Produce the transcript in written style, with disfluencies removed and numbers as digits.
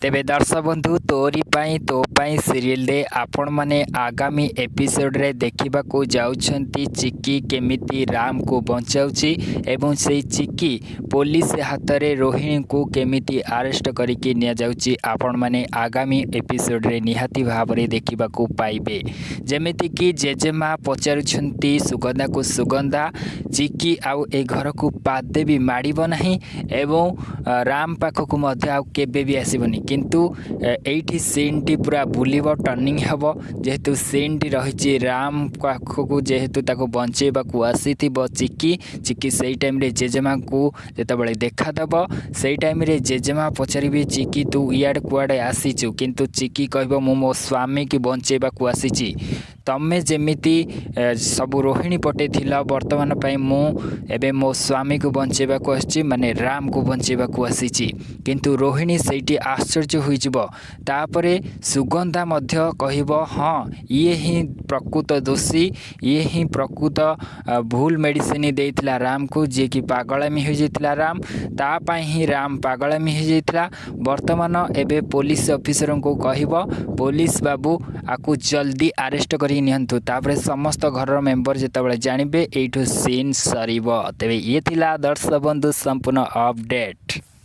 तेबे दर्शक बंधु तोरी पाई तो पाई सीरियल रे आपण माने आगामी एपिसोड रे देखिबा को जाउछंती चिक्की केमिति राम को बचाउची एवं से चिक्की पुलिस हाथ रे रोहिणी को केमिति अरेस्ट करिकि निया जाउची आपण माने आगामी एपिसोड रे निहाती भाव रे देखिबा को पाइबे। जेमिति कि जेजेमा पचारुछंती सुगंधा को सुगंधा चिक्की आउ ए घर को पादे भी माड़ीब नाही एवं राम पाखक मध्य आउ केबे भी आसीबनी किंतु एठी सीन टी पूरा बुलिबो टर्निंग हेबो जेहेतु सीन टी रहिछि राम पाखक जेहेतु ताको बंचेबा को आसीथिबो चिक्की सेई टाइम रे जेजेमा को जेतबळे देखा दबो सेई टाइम रे जेजेमा पचारिबे चिक्की तू इयाड कुआडे आसीचु किंतु चिक्की कहबो मो स्वामी की बंचेबा को आसीछि तमे जेमिति सब रोहिणी पटे थिला वर्तमान पई मु एबे मो स्वामी को बंचेबा को आछि माने राम को बंचेबा को आसीछि किंतु रोहिणी सेठी आश्चर्य होई जिवो तापरे सुगंधा मध्य कहिबो हां ये ही प्रकृत दोषी ये ही प्रकृत भूल मेडिसिन देइथिला राम को जे कि पागलामी हो जेथिला राम ता पई ही राम पागलामी हो जेथिला वर्तमान एबे पुलिस ऑफिसर को कहिबो पुलिस बाबू आकु जल्दी अरेस्ट करी नियंतु तापरे समस्त घर मेंबर जेतबळे जानिबे एठो सीन सरीबो। तेबे ये थिला दर्शक बंधु संपूर्ण अपडेट।